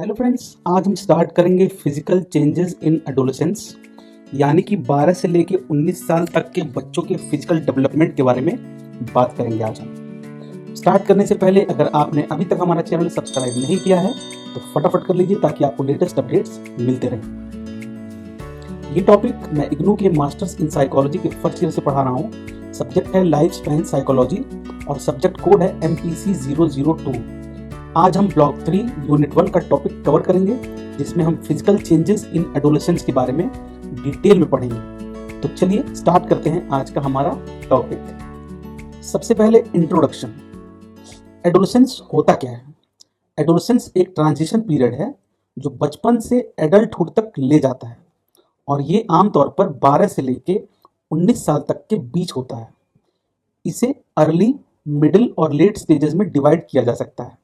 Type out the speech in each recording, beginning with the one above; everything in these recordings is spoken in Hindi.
हेलो फ्रेंड्स, आज हम स्टार्ट करेंगे फिजिकल चेंजेस इन एडोलेसेंस, यानी कि 12 से लेके 19 साल तक के बच्चों के फिजिकल डेवलपमेंट के बारे में बात करेंगे। आज हम स्टार्ट करने से पहले अगर आपने अभी तक हमारा चैनल सब्सक्राइब नहीं किया है तो फटाफट कर लीजिए ताकि आपको लेटेस्ट अपडेट्स मिलते रहें। ये टॉपिक मैं इग्नू के मास्टर्स इन साइकोलॉजी के फर्स्ट ईयर से पढ़ा रहा हूँ। सब्जेक्ट है लाइफ स्पैन साइकोलॉजी और सब्जेक्ट कोड है MPC 002। आज हम ब्लॉक 3 यूनिट 1 का टॉपिक कवर करेंगे, जिसमें हम फिजिकल चेंजेस इन एडोलेसेंस के बारे में डिटेल में पढ़ेंगे। तो चलिए स्टार्ट करते हैं आज का हमारा टॉपिक। सबसे पहले इंट्रोडक्शन। एडोलेसेंस होता क्या है? एडोलेसेंस एक ट्रांजिशन पीरियड है जो बचपन से एडल्टहुड तक ले जाता है और ये आमतौर पर 12 से लेके 19 साल तक के बीच होता है। इसे अर्ली, मिडिल और लेट स्टेजेस में डिवाइड किया जा सकता है।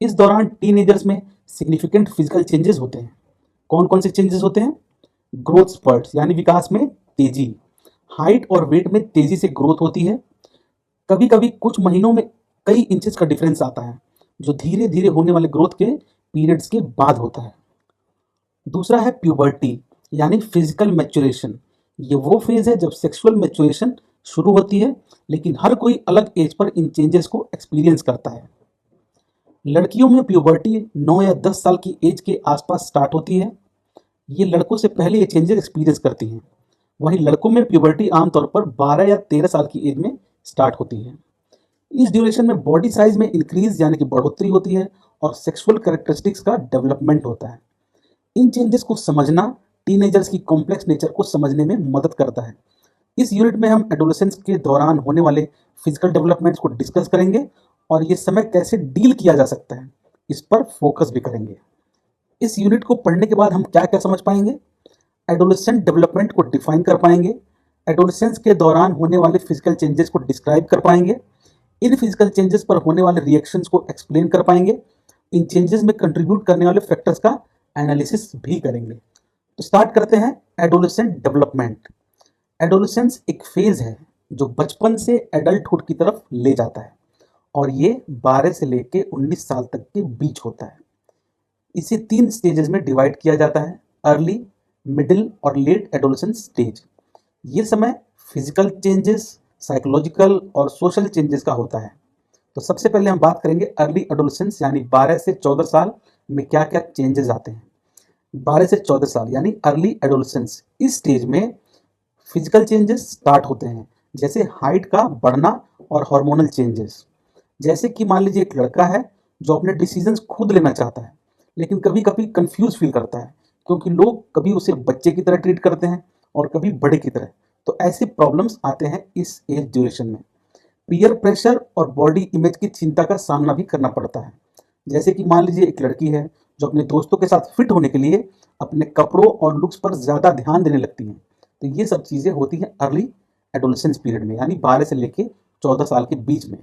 इस दौरान टीनेजर्स में सिग्निफिकेंट फिजिकल चेंजेस होते हैं। कौन कौन से चेंजेस होते हैं? ग्रोथ स्पर्ट्स यानी विकास में तेजी, हाइट और वेट में तेजी से ग्रोथ होती है। कभी कभी कुछ महीनों में कई इंचेस का डिफरेंस आता है, जो धीरे धीरे होने वाले ग्रोथ के पीरियड्स के बाद होता है। दूसरा है प्यूबर्टी यानी फिजिकल मैच्योरेशन। ये वो फेज है जब सेक्सुअल मैच्योरेशन शुरू होती है, लेकिन हर कोई अलग एज पर इन चेंजेस को एक्सपीरियंस करता है। लड़कियों में प्यूबर्टी 9 या 10 साल की एज के आसपास स्टार्ट होती है। ये लड़कों से पहले ये चेंजेस एक्सपीरियंस करती हैं। वहीं लड़कों में प्यूबर्टी आमतौर पर 12 या 13 साल की एज में स्टार्ट होती है। इस ड्यूरेशन में बॉडी साइज में इंक्रीज यानी कि बढ़ोतरी होती है और सेक्सुअल कैरेक्टरिस्टिक्स का डेवलपमेंट होता है। इन चेंजेस को समझना टीनेजर्स की कॉम्प्लेक्स नेचर को समझने में मदद करता है। इस यूनिट में हम एडोलेसेंस के दौरान होने वाले फिजिकल डेवलपमेंट्स को डिस्कस करेंगे और ये समय कैसे डील किया जा सकता है, इस पर फोकस भी करेंगे। इस यूनिट को पढ़ने के बाद हम क्या क्या समझ पाएंगे? एडोलेसेंट डेवलपमेंट को डिफाइन कर पाएंगे, एडोलेसेंस के दौरान होने वाले फिजिकल चेंजेस को डिस्क्राइब कर पाएंगे, इन फिजिकल चेंजेस पर होने वाले रिएक्शंस को एक्सप्लेन कर पाएंगे, इन चेंजेस में कंट्रीब्यूट करने वाले फैक्टर्स का एनालिसिस भी करेंगे। तो स्टार्ट करते हैं एडोलेसेंट डेवलपमेंट। एडोलेसेंस एक फेज है जो बचपन से एडल्टहुड की तरफ ले जाता है और ये 12 से लेके 19 साल तक के बीच होता है। इसे 3 स्टेजेस में डिवाइड किया जाता है: अर्ली, मिडिल और लेट एडोलेसेंस स्टेज। ये समय फिजिकल चेंजेस, साइकोलॉजिकल और सोशल चेंजेस का होता है। तो सबसे पहले हम बात करेंगे अर्ली एडोलेसेंस यानी 12 से 14 साल में क्या क्या चेंजेस आते हैं। 12 से 14 साल यानी अर्ली एडोलेसेंस, इस स्टेज में फिजिकल चेंजेस स्टार्ट होते हैं, जैसे हाइट का बढ़ना और हार्मोनल चेंजेस। जैसे कि मान लीजिए एक लड़का है जो अपने डिसीजंस खुद लेना चाहता है, लेकिन कभी कभी कंफ्यूज फील करता है क्योंकि लोग कभी उसे बच्चे की तरह ट्रीट करते हैं और कभी बड़े की तरह। तो ऐसे प्रॉब्लम्स आते हैं इस एज ड्यूरेशन में। पीयर प्रेशर और बॉडी इमेज की चिंता का सामना भी करना पड़ता है। जैसे कि मान लीजिए एक लड़की है जो अपने दोस्तों के साथ फिट होने के लिए अपने कपड़ों और लुक्स पर ज़्यादा ध्यान देने लगती हैं। तो ये सब चीज़ें होती हैं अर्ली एडोलेसेंस पीरियड में, यानी 12 से लेके 14 साल के बीच में।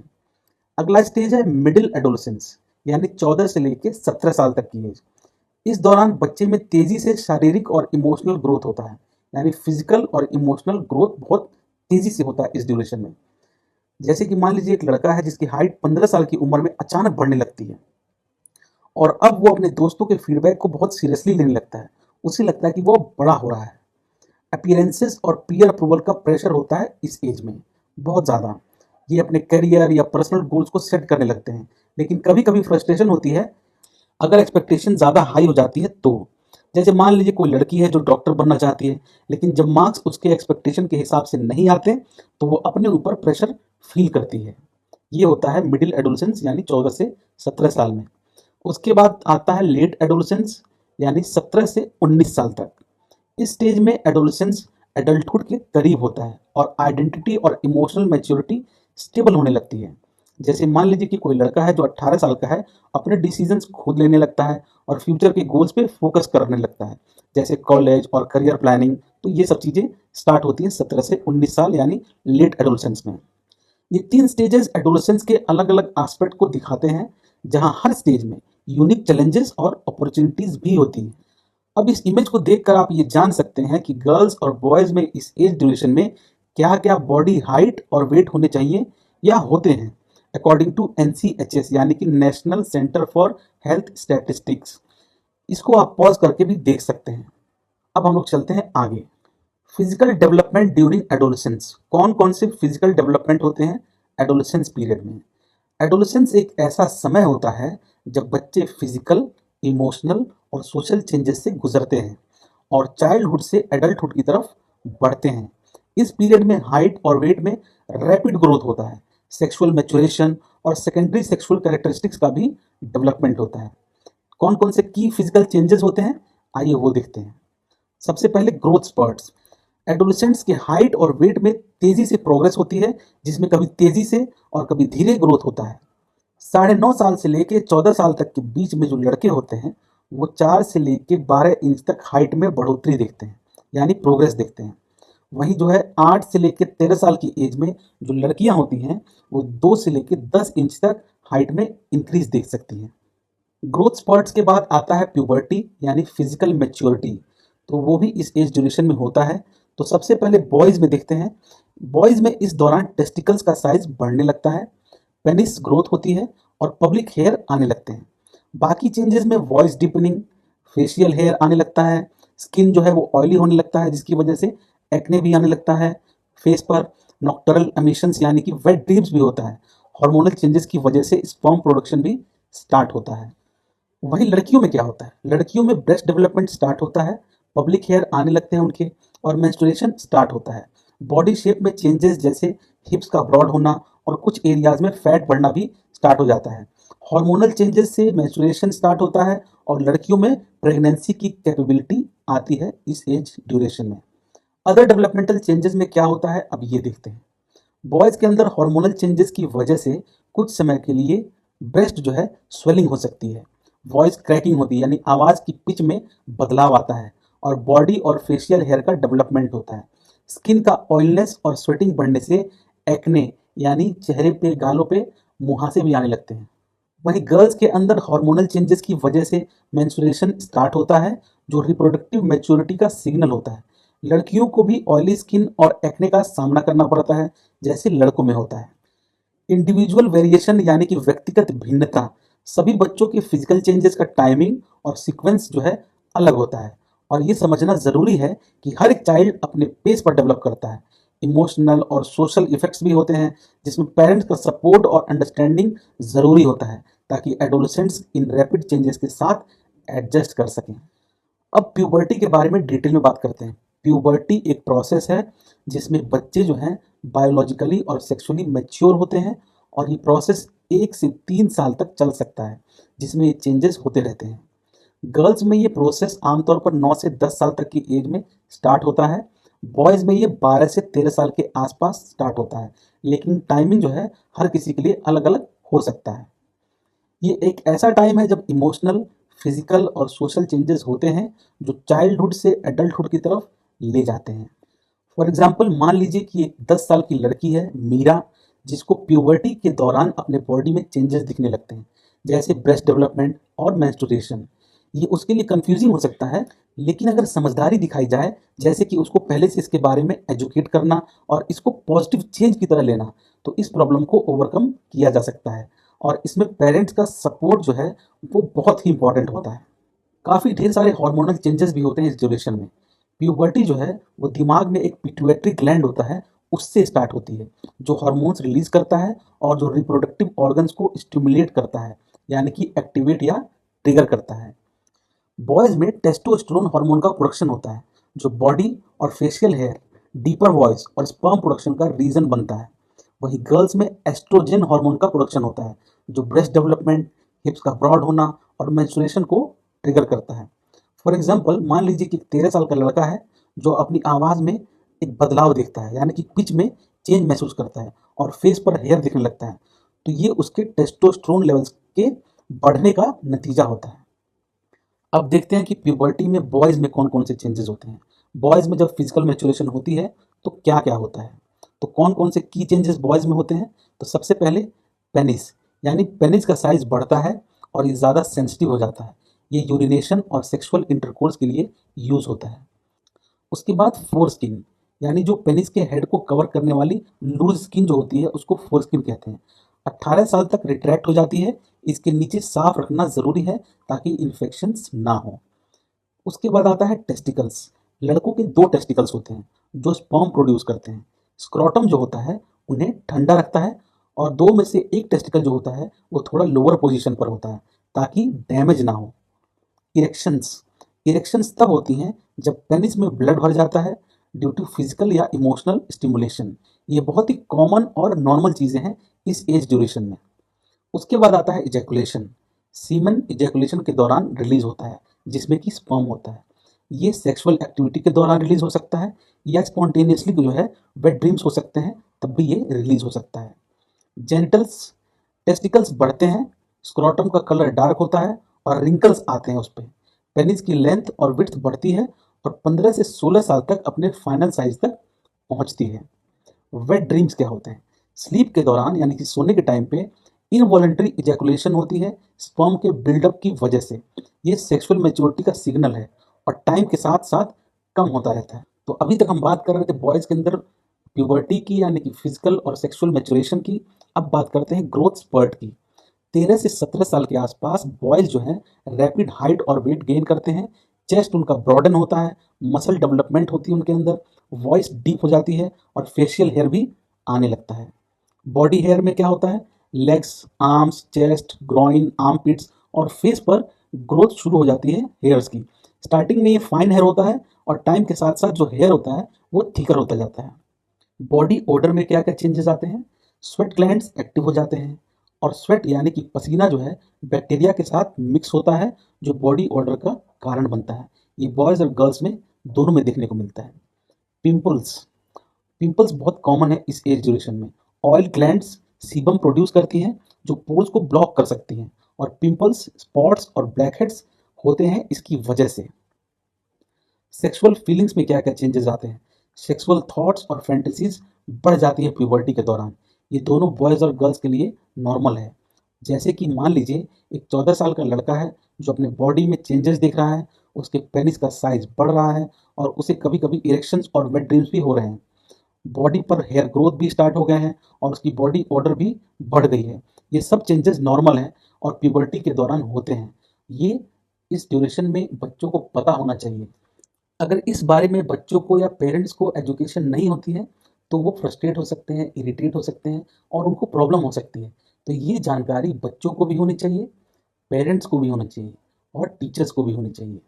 अगला स्टेज है मिडिल एडोलेसेंस, यानी 14 से लेके 17 साल तक की एज। इस दौरान बच्चे में तेजी से शारीरिक और इमोशनल ग्रोथ होता है, यानी फिजिकल और इमोशनल ग्रोथ बहुत तेजी से होता है इस ड्यूरेशन में। जैसे कि मान लीजिए एक लड़का है जिसकी हाइट 15 साल की उम्र में अचानक बढ़ने लगती है और अब वो अपने दोस्तों के फीडबैक को बहुत सीरियसली लेने लगता है। उसे लगता है कि वो बड़ा हो रहा है। अपीयरेंसेस और पीयर अप्रूवल का प्रेशर होता है इस एज में बहुत ज़्यादा। ये अपने करियर या पर्सनल गोल्स को सेट करने लगते हैं, लेकिन कभी कभी फ्रस्ट्रेशन होती है अगर एक्सपेक्टेशन ज़्यादा हाई हो जाती है तो। जैसे मान लीजिए कोई लड़की है जो डॉक्टर बनना चाहती है, लेकिन जब मार्क्स उसके एक्सपेक्टेशन के हिसाब से नहीं आते तो वो अपने ऊपर प्रेशर फील करती है। ये होता है मिडिल एडोलेसेंस यानी 14 से 17 साल में। उसके बाद आता है लेट एडोलेसेंस यानी 17 से 19 साल तक। इस स्टेज में एडोलेसेंस एडल्टहुड के करीब होता है और आइडेंटिटी और इमोशनल मैच्योरिटी स्टेबल होने लगती है। जैसे मान लीजिए कि कोई लड़का है जो 18 साल का है, अपने डिसीजंस खुद लेने लगता है और फ्यूचर के गोल्स पे फोकस करने लगता है, जैसे कॉलेज और करियर प्लानिंग। तो ये सब चीज़ें स्टार्ट होती हैं 17 से 19 साल यानी लेट एडोलेसेंस में। ये 3 स्टेजेस एडोलेसेंस के अलग अलग एस्पेक्ट को दिखाते हैं, जहाँ हर स्टेज में यूनिक चैलेंजेस और अपॉर्चुनिटीज भी होती हैं। अब इस इमेज को देखकर आप ये जान सकते हैं कि गर्ल्स और बॉयज़ में इस एज ड्यूरेशन में क्या क्या बॉडी हाइट और वेट होने चाहिए या होते हैं, अकॉर्डिंग टू NCHS यानी कि national centre for health statistics. इसको आप पॉज करके भी देख सकते हैं। अब हम लोग चलते हैं आगे। फिजिकल डेवलपमेंट ड्यूरिंग एडोलेसेंस, कौन कौन से फिजिकल डेवलपमेंट होते हैं एडोलेसेंस पीरियड में। एडोलेसेंस एक ऐसा समय होता है जब बच्चे फिजिकल, इमोशनल और सोशल चेंजेस से गुजरते हैं और चाइल्डहुड से एडल्टहुड की तरफ बढ़ते हैं। इस पीरियड में हाइट और वेट में रैपिड ग्रोथ होता है, सेक्सुअल मैच्योरेशन और सेकेंडरी सेक्सुअल कैरेक्टरिस्टिक्स का भी डेवलपमेंट होता है। कौन कौन से की फिजिकल चेंजेस होते हैं, आइए वो देखते हैं। सबसे पहले ग्रोथ स्पर्ट्स। एडोलेसेंट्स के हाइट और वेट में तेजी से प्रोग्रेस होती है, जिसमें कभी तेजी से और कभी धीरे ग्रोथ होता है। 9.5 साल से लेके 14 साल तक के बीच में जो लड़के होते हैं वो 4 से लेके 12 इंच तक हाइट में बढ़ोतरी देखते हैं, यानी प्रोग्रेस देखते हैं। वहीं जो है 8 से लेके 13 साल की एज में जो लड़कियां होती हैं वो 2 से लेके 10 इंच तक हाइट में इंक्रीज देख सकती हैं। ग्रोथ स्पर्ट्स के बाद आता है प्यूबर्टी यानी फिजिकल मैच्योरिटी, तो वो भी इस एज ड्यूरेशन में होता है। तो सबसे पहले बॉयज में देखते हैं। बॉयज में इस दौरान टेस्टिकल्स का साइज बढ़ने लगता है, पेनिस ग्रोथ होती है और पब्लिक हेयर आने लगते हैं। बाकी चेंजेस में वॉइस डीपनिंग, फेशियल हेयर आने लगता है, स्किन जो है वो ऑयली होने लगता है जिसकी वजह से एक्ने भी आने लगता है, फेस पर नॉक्टरल एमिशंस यानी कि वेट ड्रीम्स भी होता है। हार्मोनल चेंजेस की वजह से स्पर्म प्रोडक्शन भी स्टार्ट होता है। वहीं लड़कियों में क्या होता है, लड़कियों में ब्रेस्ट डेवलपमेंट स्टार्ट होता है, पब्लिक हेयर आने लगते हैं उनके और मेंस्ट्रुएशन स्टार्ट होता है। बॉडी शेप में चेंजेस जैसे हिप्स का ब्रॉड होना और कुछ एरियाज में फैट बढ़ना भी स्टार्ट हो जाता है। हार्मोनल चेंजेस से मेंस्ट्रुएशन स्टार्ट होता है और लड़कियों में प्रेगनेंसी की कैपेबिलिटी आती है इस एज ड्यूरेशन में। अदर डेवलपमेंटल चेंजेस में क्या होता है, अब ये देखते हैं। बॉयज के अंदर हार्मोनल चेंजेस की वजह से कुछ समय के लिए ब्रेस्ट जो है स्वेलिंग हो सकती है, वॉइस क्रैकिंग होती है यानी आवाज की पिच में बदलाव आता है और बॉडी और फेशियल हेयर का डेवलपमेंट होता है। स्किन का ऑयलनेस और स्वेटिंग बढ़ने से एक्ने यानी चेहरे पे, गालों पे मुहासे भी आने लगते हैं। वहीं गर्ल्स के अंदर हार्मोनल चेंजेस की वजह से मेंस्ट्रुएशन स्टार्ट होता है जो रिप्रोडक्टिव मैच्योरिटी का सिग्नल होता है। लड़कियों को भी ऑयली स्किन और एक्ने का सामना करना पड़ता है जैसे लड़कों में होता है। इंडिविजुअल वेरिएशन यानी कि व्यक्तिगत भिन्नता, सभी बच्चों के फिजिकल चेंजेस का टाइमिंग और सीक्वेंस जो है अलग होता है और ये समझना ज़रूरी है कि हर एक चाइल्ड अपने पेस पर डेवलप करता है। इमोशनल और सोशल इफेक्ट्स भी होते हैं जिसमें पेरेंट्स का सपोर्ट और अंडरस्टैंडिंग ज़रूरी होता है ताकि एडोलेसेंट्स इन रैपिड चेंजेस के साथ एडजस्ट कर सकें। अब प्यूबर्टी के बारे में डिटेल में बात करते हैं। प्यूबर्टी एक प्रोसेस है जिसमें बच्चे जो हैं बायोलॉजिकली और सेक्सुअली मैच्योर होते हैं और ये प्रोसेस 1 से 3 साल तक चल सकता है जिसमें ये चेंजेस होते रहते हैं। गर्ल्स में ये प्रोसेस आमतौर पर 9 से 10 साल तक की एज में स्टार्ट होता है। बॉयज़ में ये 12 से 13 साल के आसपास स्टार्ट होता है, लेकिन टाइमिंग जो है हर किसी के लिए अलग अलग हो सकता है। ये एक ऐसा टाइम है जब इमोशनल, फिजिकल और सोशल चेंजेस होते हैं जो चाइल्डहुड से एडल्टहुड की तरफ ले जाते हैं। फॉर एग्जाम्पल मान लीजिए कि एक 10 साल की लड़की है मीरा, जिसको प्यूबर्टी के दौरान अपने बॉडी में चेंजेस दिखने लगते हैं जैसे ब्रेस्ट डेवलपमेंट और मेंस्ट्रुएशन। ये उसके लिए कंफ्यूजिंग हो सकता है, लेकिन अगर समझदारी दिखाई जाए जैसे कि उसको पहले से इसके बारे में एजुकेट करना और इसको पॉजिटिव चेंज की तरह लेना, तो इस प्रॉब्लम को ओवरकम किया जा सकता है और इसमें पेरेंट्स का सपोर्ट जो है वो बहुत ही इंपॉर्टेंट होता है। काफ़ी ढेर सारे हार्मोनल चेंजेस भी होते हैं इस ड्यूरेशन में। प्यूबर्टी जो है वो दिमाग में एक पिट्यूटरी ग्लैंड होता है, उससे स्टार्ट होती है जो हार्मोन्स रिलीज करता है और जो रिप्रोडक्टिव ऑर्गन्स को स्टिमुलेट करता है यानी कि एक्टिवेट या ट्रिगर करता है। बॉयज में टेस्टोस्टेरोन हार्मोन का प्रोडक्शन होता है जो बॉडी और फेशियल हेयर, डीपर वॉइस और स्पर्म प्रोडक्शन का रीजन बनता है। वहीं गर्ल्स में एस्ट्रोजन हार्मोन का प्रोडक्शन होता है जो ब्रेस्ट डेवलपमेंट, हिप्स का ब्रॉड होना और मेंस्ट्रुएशन को ट्रिगर करता है। फॉर एग्जाम्पल मान लीजिए कि 13 साल का लड़का है जो अपनी आवाज़ में एक बदलाव देखता है यानी कि पिच में चेंज महसूस करता है और फेस पर हेयर दिखने लगता है, तो ये उसके टेस्टोस्टेरोन लेवल्स के बढ़ने का नतीजा होता है। अब देखते हैं कि प्यूबर्टी में बॉयज़ में कौन कौन से चेंजेस होते हैं। बॉयज़ में जब फिजिकल मैच्योरेशन होती है तो क्या क्या होता है, तो कौन कौन से की चेंजेस बॉयज़ में होते हैं। तो सबसे पहले पेनिस, यानी पेनिस का साइज बढ़ता है और ये ज़्यादा सेंसिटिव हो जाता है। ये यूरिनेशन और सेक्सुअल इंटरकोर्स के लिए यूज़ होता है। उसके बाद फोर स्किन, यानी जो पेनिस के हेड को कवर करने वाली लूज स्किन जो होती है उसको फोर स्किन कहते हैं। 18 साल तक रिट्रैक्ट हो जाती है इसके नीचे साफ रखना ज़रूरी है ताकि इन्फेक्शंस ना हो। उसके बाद आता है टेस्टिकल्स। लड़कों के दो टेस्टिकल्स होते हैं जो स्पर्म प्रोड्यूस करते हैं। स्क्रोटम जो होता है उन्हें ठंडा रखता है और दो में से एक टेस्टिकल जो होता है वो थोड़ा लोअर पोजीशन पर होता है ताकि डैमेज ना हो। इरेक्शंस। इरेक्शंस तब होती हैं जब पेनिस में ब्लड भर जाता है ड्यू टू फिजिकल या इमोशनल स्टिमुलेशन। ये बहुत ही कॉमन और नॉर्मल चीज़ें हैं इस एज ड्यूरेशन में। उसके बाद आता है इजैकुलेशन। सीमन इजैकुलेशन के दौरान रिलीज होता है जिसमें कि स्पर्म होता है। ये सेक्सुअल एक्टिविटी के दौरान रिलीज हो सकता है या स्पॉन्टेनियसली जो है वेट ड्रीम्स हो सकते हैं तब भी ये रिलीज हो सकता है। जेनिटल्स। टेस्टिकल्स बढ़ते हैं, स्क्रोटम का कलर डार्क होता है और रिंकल्स आते हैं उस पर। पेनिस की लेंथ और विड्थ बढ़ती है और 15 से 16 साल तक अपने फाइनल साइज तक पहुंचती है। वेट ड्रीम्स क्या होते हैं? स्लीप के दौरान यानी कि सोने के टाइम पे इनवॉलेंट्री इजैकुलेशन होती है स्पर्म के बिल्डअप की वजह से। ये सेक्सुअल मैच्योरिटी का सिग्नल है और टाइम के साथ साथ कम होता रहता है। तो अभी तक हम बात कर रहे थे बॉयज़ के अंदर प्यूबर्टी की यानी कि फिजिकल और सेक्सुअल मैच्योरेशन की। अब बात करते हैं ग्रोथ स्पर्ट की। 13 से 17 साल के आसपास बॉयज़ जो हैं रैपिड हाइट और वेट गेन करते हैं। चेस्ट उनका ब्रॉडन होता है, मसल डेवलपमेंट होती है उनके अंदर, वॉइस डीप हो जाती है और फेशियल हेयर भी आने लगता है। बॉडी हेयर में क्या होता है? Legs, arms, chest, groin, armpits और फेस पर ग्रोथ शुरू हो जाती है हेयर्स की। स्टार्टिंग में ये फाइन हेयर होता है और टाइम के साथ साथ जो हेयर होता है वो थिकर होता जाता है। बॉडी ओडर में क्या क्या चेंजेस आते हैं? स्वेट ग्लैंड्स एक्टिव हो जाते हैं और स्वेट यानी कि पसीना जो है बैक्टीरिया के साथ मिक्स होता है जो बॉडी ओडर का कारण बनता है। ये बॉयज़ और गर्ल्स में दोनों में देखने को मिलता है। पिंपल्स। पिंपल्स बहुत कॉमन है इस एज ड्यूरेशन में। ऑयल ग्लैंड्स सीबम प्रोड्यूस करती हैं जो पोर्स को ब्लॉक कर सकती हैं और पिंपल्स, स्पॉट्स और ब्लैक हेड्स होते हैं इसकी वजह से। सेक्सुअल फीलिंग्स में क्या क्या चेंजेस आते हैं? सेक्सुअल थॉट्स और फैंटेसीज बढ़ जाती है प्यूबर्टी के दौरान। ये दोनों बॉयज़ और गर्ल्स के लिए नॉर्मल है। जैसे कि मान लीजिए एक 14 साल का लड़का है जो अपने बॉडी में चेंजेस देख रहा है, उसके पेनिस का साइज बढ़ रहा है और उसे कभी कभी इरेक्शंस और वेट ड्रीम्स भी हो रहे हैं। बॉडी पर हेयर ग्रोथ भी स्टार्ट हो गए हैं और उसकी बॉडी ऑर्डर भी बढ़ गई है। ये सब चेंजेस नॉर्मल हैं और प्यूबर्टी के दौरान होते हैं। ये इस ड्यूरेशन में बच्चों को पता होना चाहिए। अगर इस बारे में बच्चों को या पेरेंट्स को एजुकेशन नहीं होती है तो वो फ्रस्ट्रेट हो सकते हैं, इरिटेट हो सकते हैं और उनको प्रॉब्लम हो सकती है। तो ये जानकारी बच्चों को भी होनी चाहिए, पेरेंट्स को भी होनी चाहिए और टीचर्स को भी होनी चाहिए।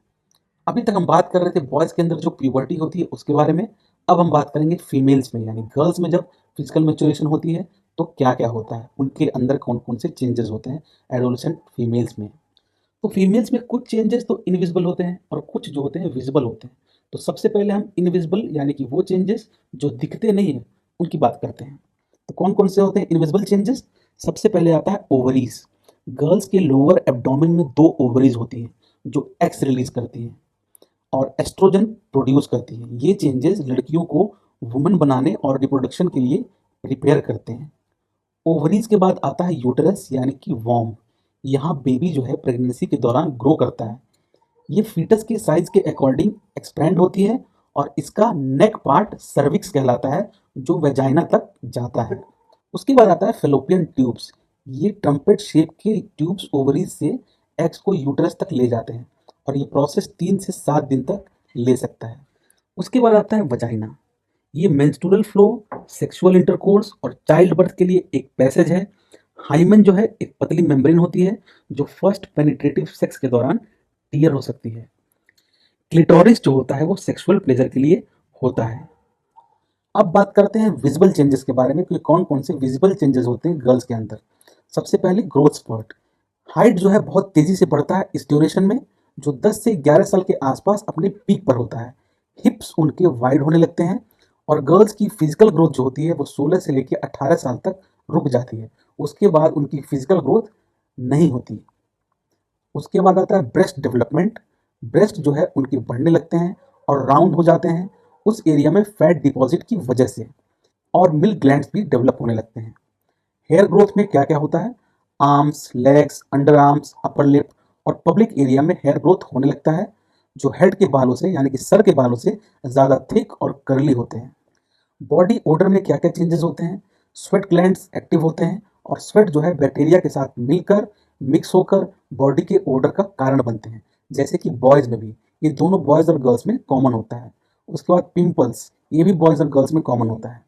अभी तक हम बात कर रहे थे बॉयज़ के अंदर जो प्यूबर्टी होती है उसके बारे में। अब हम बात करेंगे फीमेल्स में यानी गर्ल्स में जब फिजिकल मैच्योरेशन होती है तो क्या क्या होता है, उनके अंदर कौन कौन से चेंजेस होते हैं एडोलेसेंट फीमेल्स में। तो फीमेल्स में कुछ चेंजेस तो इनविजिबल होते हैं और कुछ जो होते हैं विजिबल होते हैं। तो सबसे पहले हम इनविजिबल यानी कि वो चेंजेस जो दिखते नहीं हैं उनकी बात करते हैं। तो कौन कौन से होते हैं इनविजिबल चेंजेस? सबसे पहले आता है ओवरीज। गर्ल्स के लोअर एब्डोमेन में दो ओवरीज होती हैं जो एग्स रिलीज करती हैं और एस्ट्रोजन प्रोड्यूस करती हैं। ये चेंजेस लड़कियों को वुमन बनाने और रिप्रोडक्शन के लिए प्रिपेयर करते हैं। ओवरीज के बाद आता है यूटेरस यानी कि वॉर्म। यहाँ बेबी जो है प्रेगनेंसी के दौरान ग्रो करता है। ये फीटस के साइज के अकॉर्डिंग एक्सपेंड होती है और इसका नेक पार्ट सर्विक्स कहलाता है जो वेजाइना तक जाता है। उसके बाद आता है फेलोपियन ट्यूब्स। ये ट्रम्पेट शेप के ट्यूब्स ओवरीज से एग्स को यूटरस तक ले जाते हैं और ये प्रोसेस 3 से 7 दिन तक ले सकता है। उसके बाद आता है वजाइना। ये मेंस्ट्रुअल फ्लो, सेक्सुअल इंटरकोर्स और चाइल्ड बर्थ के लिए एक पैसेज है। हाइमन जो है एक पतली मेम्ब्रेन होती है जो फर्स्ट पेनिट्रेटिव सेक्स के दौरान टियर हो सकती है। क्लिटोरिस जो होता है वो सेक्सुअल प्लेजर के लिए होता है। अब बात करते हैं विजिबल चेंजेस के बारे में कि कौन कौन से विजिबल चेंजेस होते हैं गर्ल्स के अंदर। सबसे पहले ग्रोथ स्पर्ट। हाइट जो है बहुत तेजी से बढ़ता है इस ड्यूरेशन में जो 10 से 11 साल के आसपास अपने पीक पर होता है। हिप्स उनके वाइड होने लगते हैं और गर्ल्स की फिजिकल ग्रोथ जो होती है वो 16 से लेकर 18 साल तक रुक जाती है। उसके बाद उनकी फिजिकल ग्रोथ नहीं होती। उसके बाद आता है ब्रेस्ट डेवलपमेंट। ब्रेस्ट जो है उनके बढ़ने लगते हैं और राउंड हो जाते हैं उस एरिया में फैट डिपॉजिट की वजह से और मिल्क ग्लैंड्स भी डेवलप होने लगते हैं। हेयर ग्रोथ में क्या क्या होता है? Arms, legs, under arms, upper lip और पब्लिक एरिया में हेयर ग्रोथ होने लगता है जो हेड के बालों से यानी कि सर के बालों से ज़्यादा थिक और कर्ली होते हैं। बॉडी ओडर में क्या क्या चेंजेस होते हैं? स्वेट ग्लैंड्स एक्टिव होते हैं और स्वेट जो है बैक्टीरिया के साथ मिलकर मिक्स होकर बॉडी के ओडर का कारण बनते हैं, जैसे कि बॉयज़ में भी। ये दोनों बॉयज़ और गर्ल्स में कॉमन होता है। उसके बाद पिंपल्स, ये भी बॉयज़ और गर्ल्स में कॉमन होता है।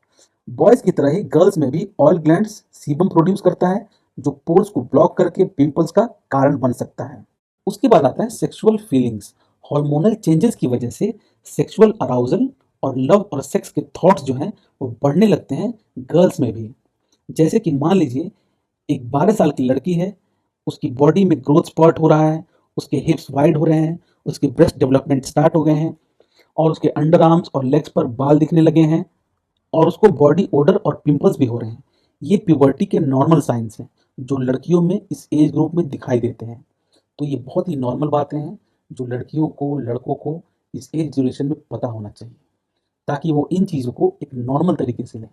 बॉयज़ की तरह ही गर्ल्स में भी ऑयल ग्लैंड्स सीबम प्रोड्यूस करता है, जो पोर्स को ब्लॉक करके पिंपल्स का कारण बन सकता है। उसके बाद आता है सेक्सुअल फीलिंग्स। हार्मोनल चेंजेस की वजह से सेक्सुअल अराउजल और लव और सेक्स के थॉट्स जो हैं वो बढ़ने लगते हैं गर्ल्स में भी। जैसे कि मान लीजिए एक 12 साल की लड़की है, उसकी बॉडी में ग्रोथ स्पॉट हो रहा है, उसके हिप्स वाइड हो रहे हैं, उसके ब्रेस्ट डेवलपमेंट स्टार्ट हो गए हैं और उसके अंडर आर्म्स और लेग्स पर बाल दिखने लगे हैं और उसको बॉडी ओडर और पिंपल्स भी हो रहे हैं। ये प्यूबर्टी के नॉर्मल साइंस हैं जो लड़कियों में इस एज ग्रुप में दिखाई देते हैं। तो ये बहुत ही नॉर्मल बातें हैं जो लड़कियों को, लड़कों को इस एज ड्यूरेशन में पता होना चाहिए, ताकि वो इन चीज़ों को एक नॉर्मल तरीके से लें।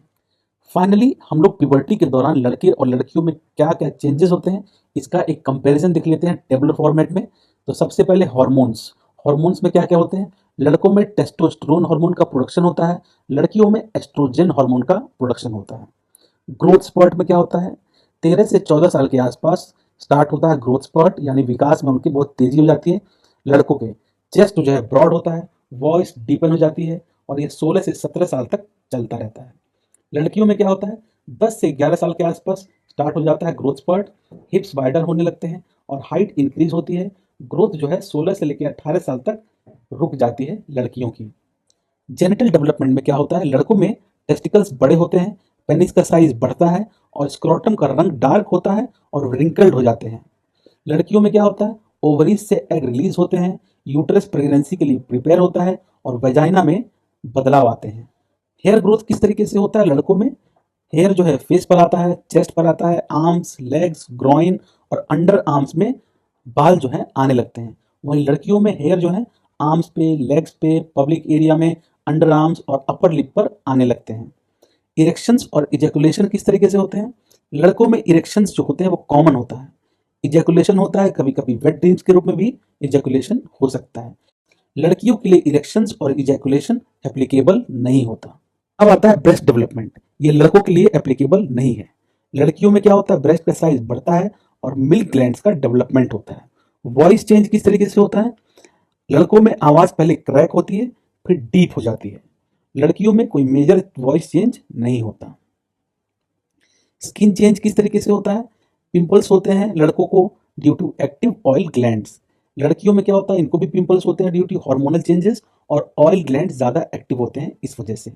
फाइनली हम लोग प्यूबर्टी के दौरान लड़के और लड़कियों में क्या क्या चेंजेस होते हैं, इसका एक कंपैरिजन देख लेते हैं टेबुलर फॉर्मेट में। तो सबसे पहले हॉर्मोन्स। हॉर्मोन्स में क्या क्या होते हैं? लड़कों में टेस्टोस्टेरोन हार्मोन का प्रोडक्शन होता है, लड़कियों में एस्ट्रोजन हार्मोन का प्रोडक्शन होता है। ग्रोथ स्पर्ट में क्या होता है? 13 से 14 साल के आसपास स्टार्ट होता है ग्रोथ स्पर्ट, यानी विकास में उनकी बहुत तेजी हो जाती है। लड़कों के चेस्ट जो है ब्रॉड होता है, वॉइस डीपन हो जाती है और ये 16 से 17 साल तक चलता रहता है। लड़कियों में क्या होता है? 10 से 11 साल के आसपास स्टार्ट हो जाता है ग्रोथ स्पर्ट, हिप्स वाइडर होने लगते हैं और हाइट इंक्रीज होती है। ग्रोथ जो है 16 से लेकर 18 साल तक रुक जाती है लड़कियों की। जेनिटल डेवलपमेंट में क्या होता है? लड़कों में टेस्टिकल्स बड़े होते हैं, पेनिस का साइज बढ़ता है और स्क्रोटम का रंग डार्क होता है और रिंकल्ड हो जाते हैं। लड़कियों में क्या होता है? ओवरीज से एग रिलीज होते हैं, यूट्रस प्रेगनेंसी के लिए प्रिपेयर होता है और वेजाइना में बदलाव आते हैं। हेयर ग्रोथ किस तरीके से होता है लड़कों में? हेयर जो है फेस पर आता है, चेस्ट पर आता है, आर्म्स, लेग्स, ग्रोइन और अंडर आर्म्स में बाल जो है आने लगते हैं। वहीं लड़कियों में हेयर जो है आर्म्स पे, लेग्स पे, पब्लिक एरिया में, अंडर आर्म्स और अपर लिप पर आने लगते हैं। इरेक्शंस और इजैकुलेशन किस तरीके से होते हैं? लड़कों में इरेक्शंस जो होते हैं वो कॉमन होता है। इजैकुलेशन होता है, कभी कभी वेट ड्रीम्स के रूप में भी इजैकुलेशन हो सकता है। लड़कियों के लिए इरेक्शंस और इजैकुलेशन एप्लीकेबल नहीं होता। अब आता है ब्रेस्ट डेवलपमेंट। ये लड़कों के लिए एप्लीकेबल नहीं है। लड़कियों में क्या होता है? ब्रेस्ट का साइज बढ़ता है और मिल्क ग्लैंड्स का डेवलपमेंट होता है। वॉइस चेंज किस तरीके से होता है? लड़कों में आवाज पहले क्रैक होती है, फिर डीप हो जाती है। लड़कियों में कोई मेजर वॉइस चेंज नहीं होता। स्किन चेंज किस तरीके से होता है? पिंपल्स होते हैं लड़कों को due to active oil glands. लड़कियों में क्या होता है? इनको भी पिंपल्स होते हैं ड्यू टू हार्मोनल चेंजेस और ऑयल ग्लैंड ज्यादा एक्टिव होते हैं इस वजह से।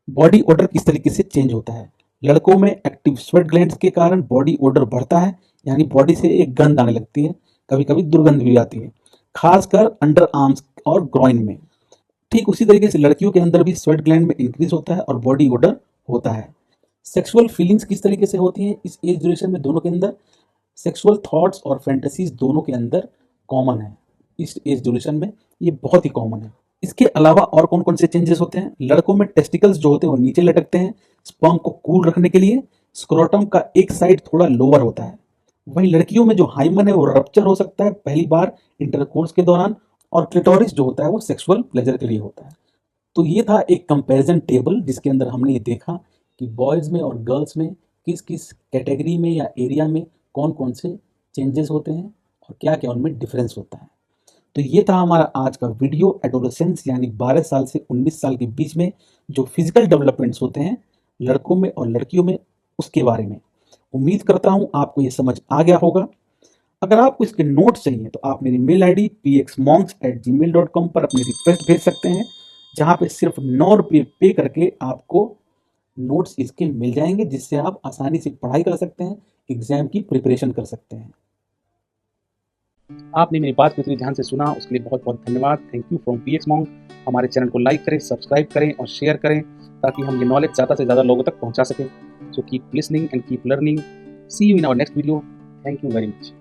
बॉडी ओडर किस तरीके से चेंज होता है? लड़कों में एक्टिव स्वेट ग्लैंड्स के कारण बॉडी ओडर बढ़ता है, यानी बॉडी से एक गंध आने लगती है, कभी कभी दुर्गंध भी आती है, खासकर अंडर आर्म्स और ग्रोइन में। ठीक उसी तरीके से लड़कियों के अंदर भी स्वेट ग्लैंड में इंक्रीज होता है और बॉडी ओडर होता है। सेक्सुअल फीलिंग्स किस तरीके से होती हैं इस एज ड्यूरेशन में? दोनों के अंदर सेक्सुअल थॉट्स और फैंटेसीज दोनों के अंदर कॉमन है। इस एज ड्यूरेशन में ये बहुत ही कॉमन है। इसके अलावा और कौन कौन से चेंजेस होते हैं? लड़कों में टेस्टिकल्स जो होते हैं वो नीचे लटकते हैं स्पर्म को कूल रखने के लिए। स्क्रोटम का एक साइड थोड़ा लोअर होता है। वहीं लड़कियों में जो हाइमन है वो रप्चर हो सकता है पहली बार इंटरकोर्स के दौरान और क्लिटोरिस जो होता है वो सेक्सुअल प्लेजर के लिए होता है। तो ये था एक कंपैरिजन टेबल जिसके अंदर हमने ये देखा कि बॉयज़ में और गर्ल्स में किस किस कैटेगरी में या एरिया में कौन कौन से चेंजेस होते हैं और क्या क्या उनमें डिफरेंस होता है। तो ये था हमारा आज का वीडियो एडोलेसेंस, यानी 12 साल से 19 साल के बीच में जो फिजिकल डेवलपमेंट्स होते हैं लड़कों में और लड़कियों में, उसके बारे में। उम्मीद करता हूँ आपको ये समझ आ गया होगा। अगर आपको इसके नोट्स चाहिए तो आप मेरी मेल आईडी pxmonks@gmail.com पर अपनी रिक्वेस्ट भेज सकते हैं, जहाँ पे सिर्फ 9 रुपये पे करके आपको नोट्स इसके मिल जाएंगे, जिससे आप आसानी से पढ़ाई कर सकते हैं, एग्जाम की प्रिपरेशन कर सकते हैं। आपने मेरी बात को इतनी ध्यान से सुना उसके लिए बहुत बहुत धन्यवाद। Thank you from px monk. हमारे चैनल को लाइक करें, सब्सक्राइब करें और शेयर करें ताकि हम ये नॉलेज ज़्यादा से ज़्यादा लोगों तक पहुंचा सकें। So keep listening and keep learning. See you in our next video. Thank you very much.